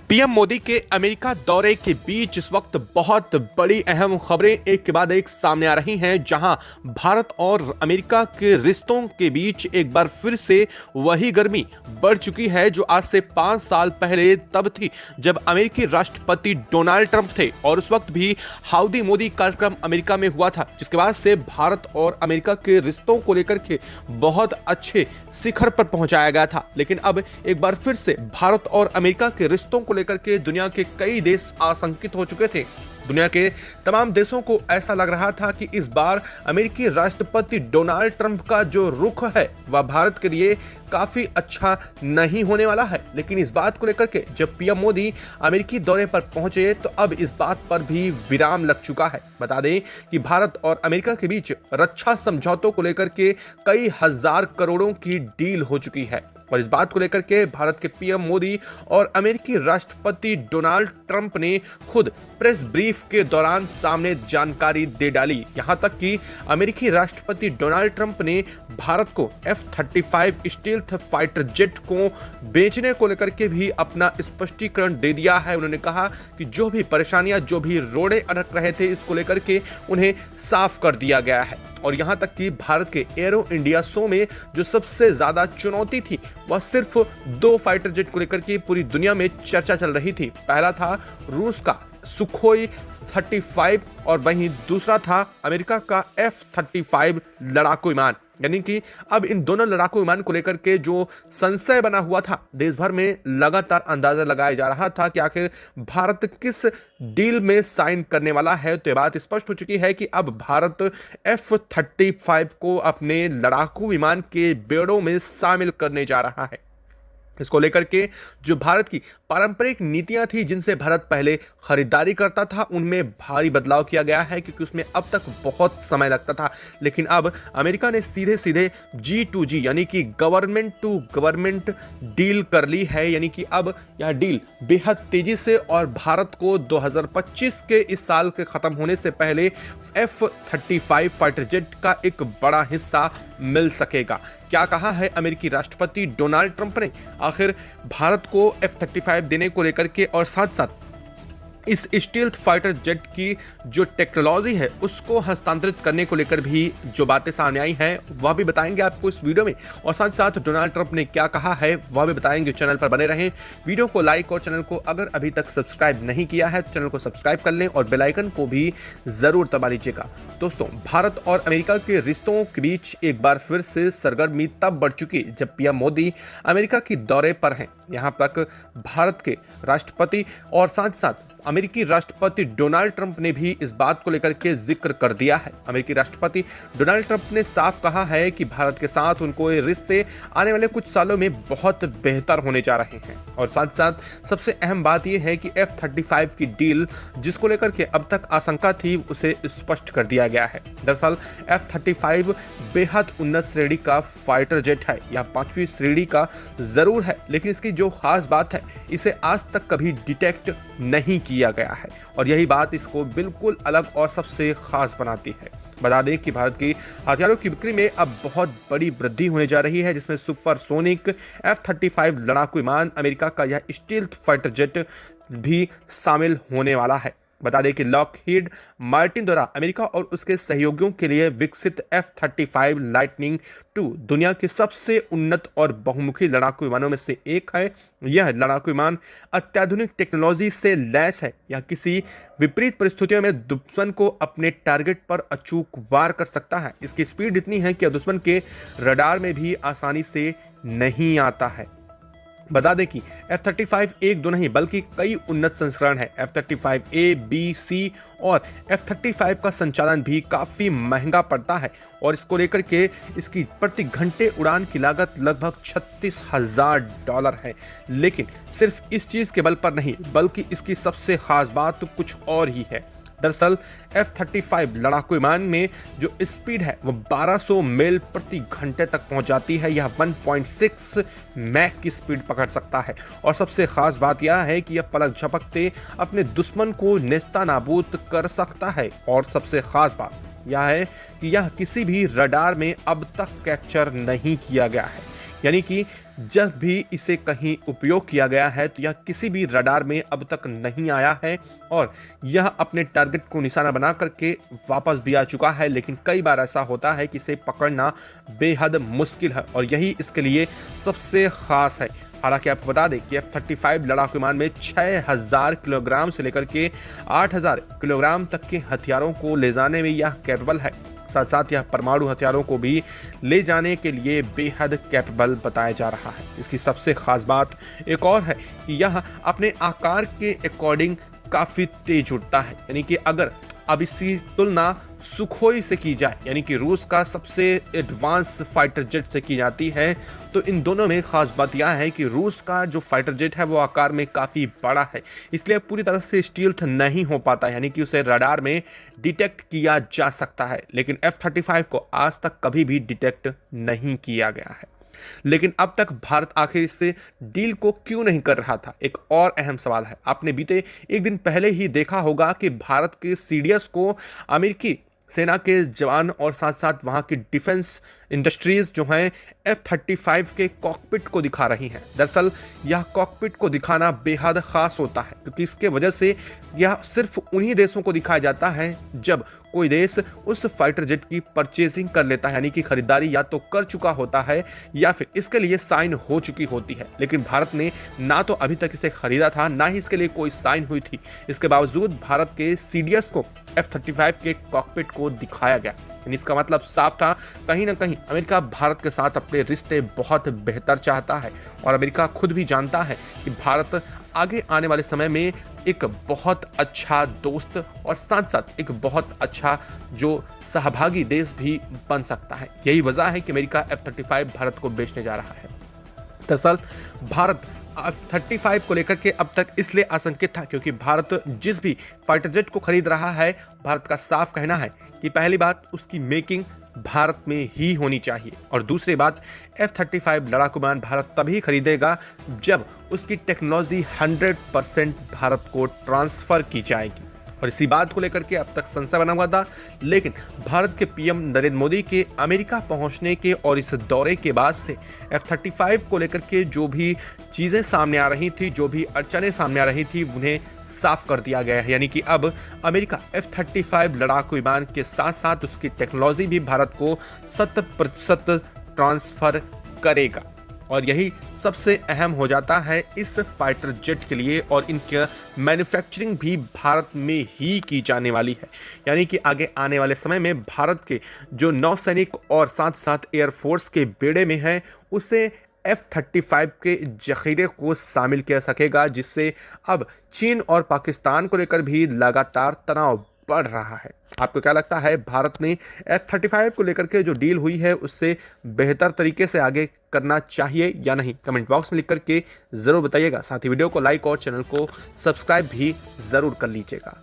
PM Modi के America दौरे के बीच इस वक्त बहुत बड़ी अहम खबरें एक के बाद एक सामने आ रही हैं, जहां भारत और अमेरिका के रिश्तों के बीच एक बार फिर से वही गर्मी बढ़ चुकी है जो आज से 5 साल पहले तब थी जब अमेरिकी राष्ट्रपति डोनाल्ड ट्रंप थे और उस वक्त भी हाउडी मोदी कार्यक्रम अमेरिका में हुआ था, जिसके बाद से भारत और अमेरिका के रिश्तों को लेकर के बहुत अच्छे शिखर पर पहुंचाया गया था। लेकिन अब एक बार फिर से भारत और अमेरिका के रिश्तों को लेकर के दुनिया के कई देश आशंकित हो चुके थे। दुनिया के तमाम देशों को ऐसा लग रहा था कि इस बार अमेरिकी राष्ट्रपति डोनाल्ड ट्रंप का जो रुख है वह भारत के लिए काफी अच्छा नहीं होने वाला है। लेकिन इस बात को लेकर के जब पीएम मोदी अमेरिकी दौरे पर पहुंचे तो अब इस बात पर भी विराम लग चुका है। बता दें कि भारत और अमेरिका के बीच रक्षा समझौतों को लेकर के कई हजार करोड़ों की डील हो चुकी है और इस बात को लेकर के भारत के पीएम मोदी और अमेरिकी राष्ट्रपति डोनाल्ड ट्रंप ने खुद प्रेस ब्रीफ के दौरान सामने जानकारी दे डाली। यहां तक कि अमेरिकी राष्ट्रपति डोनाल्ड ट्रंप ने भारत को F-35 स्टील्थ फाइटर जेट को बेचने को लेकर के भी अपना स्पष्टीकरण दे दिया है। उन्होंने कहा कि जो भी परेशानियां, जो भी रोड़े अटक रहे थे, इसको लेकर के उन्हें साफ कर दिया गया है। और यहां तक कि भारत के एरो इंडिया शो में जो सबसे ज्यादा चुनौती थी वह सिर्फ 2 फाइटर जेट को लेकर के पूरी दुनिया में चर्चा चल रही थी। पहला था रूस का सुखोई 35 और वहीं दूसरा था अमेरिका का F-35 लड़ाकू विमान। यानी कि अब इन दोनों लड़ाकू विमान को लेकर के जो संशय बना हुआ था, देश भर में लगातार अंदाजा लगाया जा रहा था कि आखिर भारत किस डील में साइन करने वाला है। तो ये बात स्पष्ट हो चुकी है कि अब भारत F-35 को अपने लड़ाकू विमान के बेड़ों में शामिल करने जा रहा है। इसको लेकर के जो भारत की पारंपरिक नीतियां थी जिनसे भारत पहले खरीदारी करता था, उनमें भारी बदलाव किया गया है क्योंकि उसमें अब तक बहुत समय लगता था। लेकिन अब अमेरिका ने सीधे सीधे G2G यानी कि गवर्नमेंट टू गवर्नमेंट डील कर ली है। यानी कि अब यह डील बेहद तेजी से और भारत को 2025 के इस साल के खत्म होने से पहले F-35 फाइटर जेट का एक बड़ा हिस्सा मिल सकेगा। क्या कहा है अमेरिकी राष्ट्रपति डोनाल्ड ट्रंप ने आखिर भारत को F-35 देने को लेकर के, और साथ साथ इस स्टील्थ फाइटर जेट की जो टेक्नोलॉजी है उसको हस्तांतरित करने को लेकर भी जो बातें सामने आई हैं वह भी बताएंगे आपको इस वीडियो में। और साथ साथ डोनाल्ड ट्रंप ने क्या कहा है वह भी बताएंगे। चैनल पर बने रहें, वीडियो को लाइक और चैनल को अगर अभी तक सब्सक्राइब नहीं किया है चैनल को सब्सक्राइब कर लें और बेल आइकन को भी जरूर दबा लीजिएगा। दोस्तों, भारत और अमेरिका के रिश्तों के बीच एक बार फिर से सरगर्मी तब बढ़ चुकी जब पीएम मोदी अमेरिका की दौरे पर हैं। यहां तक भारत के राष्ट्रपति और साथ साथ अमेरिकी राष्ट्रपति डोनाल्ड ट्रंप ने भी इस बात को लेकर के जिक्र कर दिया है। अमेरिकी राष्ट्रपति डोनाल्ड ट्रंप ने साफ कहा है कि भारत के साथ उनको ये रिश्ते आने वाले कुछ सालों में बहुत बेहतर होने जा रहे हैं। और साथ साथ सबसे अहम बात यह है कि F-35 की डील जिसको लेकर के अब तक आशंका थी उसे स्पष्ट कर दिया गया है। दरअसल F-35 बेहद उन्नत श्रेणी का फाइटर जेट है। यह 5वीं श्रेणी का जरूर है, लेकिन इसकी जो खास बात है इसे आज तक कभी डिटेक्ट नहीं किया गया है और यही बात इसको बिल्कुल अलग और सबसे खास बनाती है। बता दें कि भारत की हथियारों की बिक्री में अब बहुत बड़ी वृद्धि होने जा रही है, जिसमें सुपरसोनिक F-35 लड़ाकू विमान, अमेरिका का यह स्टील्थ फाइटर जेट भी शामिल होने वाला है। बता दें कि लॉकहीड मार्टिन द्वारा अमेरिका और उसके सहयोगियों के लिए विकसित F-35 लाइटनिंग II दुनिया के सबसे उन्नत और बहुमुखी लड़ाकू विमानों में से एक है। यह लड़ाकू विमान अत्याधुनिक टेक्नोलॉजी से लैस है। यह किसी विपरीत परिस्थितियों में दुश्मन को अपने टारगेट पर अचूक वार कर सकता है। इसकी स्पीड इतनी है कि दुश्मन के रडार में भी आसानी से नहीं आता है। बता दें कि F-35 एक दो नहीं बल्कि कई उन्नत संस्करण है। F-35A, B, C और F-35 का संचालन भी काफी महंगा पड़ता है और इसको लेकर के इसकी प्रति घंटे उड़ान की लागत लगभग $36,000 है। लेकिन सिर्फ इस चीज के बल पर नहीं बल्कि इसकी सबसे खास बात तो कुछ और ही है। दरअसल F-35 लड़ाकू विमान में जो स्पीड है वो 1200 मील प्रति घंटे तक पहुंच जाती है। यह 1.6 मैक की स्पीड पकड़ सकता है और सबसे खास बात यह है कि यह पलक झपकते अपने दुश्मन को नेस्तनाबूद कर सकता है। और सबसे खास बात यह है कि यह किसी भी रडार में अब तक कैप्चर नहीं किया गया है। यानी कि जब भी इसे कहीं उपयोग किया गया है तो यह किसी भी रडार में अब तक नहीं आया है और यह अपने टारगेट को निशाना बना करके वापस भी आ चुका है। लेकिन कई बार ऐसा होता है कि इसे पकड़ना बेहद मुश्किल है और यही इसके लिए सबसे खास है। हालांकि आपको बता दें कि F-35 लड़ाकू विमान में 6000 किलोग्राम से लेकर के 8000 किलोग्राम तक के हथियारों को ले जाने में यह कैपेबल है। साथ साथ यह परमाणु हथियारों को भी ले जाने के लिए बेहद कैपेबल बताया जा रहा है। इसकी सबसे खास बात एक और है कि यह अपने आकार के अकॉर्डिंग काफी तेज उड़ता है। यानी कि अगर अब इसकी तुलना सुखोई से की जाए, यानी कि रूस का सबसे एडवांस फाइटर जेट से की जाती है, तो इन दोनों में खास बात यह है कि रूस का जो फाइटर जेट है वो आकार में काफी बड़ा है, इसलिए पूरी तरह से स्टील्थ नहीं हो पाता, यानी कि उसे रडार में डिटेक्ट किया जा सकता है। लेकिन F-35 को आज तक कभी भी डिटेक्ट नहीं किया गया है। लेकिन अब तक भारत आखिर इससे डील को क्यों नहीं कर रहा था, एक और अहम सवाल है। आपने बीते एक दिन पहले ही देखा होगा कि भारत के सीडीएस को अमेरिकी सेना के जवान और साथ साथ वहां की डिफेंस इंडस्ट्रीज जो हैं F-35 के कॉकपिट को दिखा रही हैं। दरअसल यह कॉकपिट को दिखाना बेहद खास होता है क्योंकि इसके वजह से यह सिर्फ उन्हीं देशों को दिखाया जाता है जब कोई देश उस फाइटर जेट की परचेजिंग कर लेता है, यानी कि खरीदारी या तो कर चुका होता है या फिर इसके लिए साइन हो चुकी होती है। लेकिन भारत ने ना तो अभी तक इसे खरीदा था, ना ही इसके लिए कोई साइन हुई थी। इसके बावजूद भारत के सीडीएस को F-35 के कॉकपिट को दिखाया गया। इसका मतलब साफ था, कहीं ना कहीं अमेरिका भारत के साथ अपने रिश्ते बहुत बेहतर चाहता है और अमेरिका खुद भी जानता है कि भारत आगे आने वाले समय में एक बहुत अच्छा दोस्त और साथ साथ एक बहुत अच्छा जो सहभागी देश भी बन सकता है। यही वजह है कि अमेरिका F-35 भारत को बेचने जा रहा है। दरअसल भारत F-35 को लेकर के अब तक इसलिए आशंकित था क्योंकि भारत जिस भी फाइटर जेट को खरीद रहा है, भारत का साफ कहना है कि पहली बात उसकी मेकिंग भारत में ही होनी चाहिए और दूसरी बात F-35 लड़ाकू विमान भारत तभी खरीदेगा जब उसकी टेक्नोलॉजी 100% भारत को ट्रांसफर की जाएगी। और इसी बात को लेकर के अब तक संशय बना हुआ था, लेकिन भारत के पीएम नरेंद्र मोदी के अमेरिका पहुंचने के और इस दौरे के बाद से F-35 को लेकर के जो भी चीजें सामने आ रही थी, जो भी अड़चनें सामने आ रही थी, उन्हें साफ कर दिया गया है। यानी कि अब अमेरिका F-35 लड़ाकू विमान के साथ साथ उसकी टेक्नोलॉजी भी भारत को 100% ट्रांसफर करेगा और यही सबसे अहम हो जाता है इस फाइटर जेट के लिए और इनके मैन्युफैक्चरिंग भी भारत में ही की जाने वाली है। यानी कि आगे आने वाले समय में भारत के जो नौसैनिक और साथ साथ एयरफोर्स के बेड़े में है उसे F-35 के जखीरे को शामिल किया सकेगा, जिससे अब चीन और पाकिस्तान को लेकर भी लगातार तनाव बढ़ रहा है। आपको क्या लगता है, भारत ने F-35 को लेकर के जो डील हुई है उससे बेहतर तरीके से आगे करना चाहिए या नहीं? कमेंट बॉक्स में लिख करके जरूर बताइएगा। साथ ही वीडियो को लाइक और चैनल को सब्सक्राइब भी जरूर कर लीजिएगा।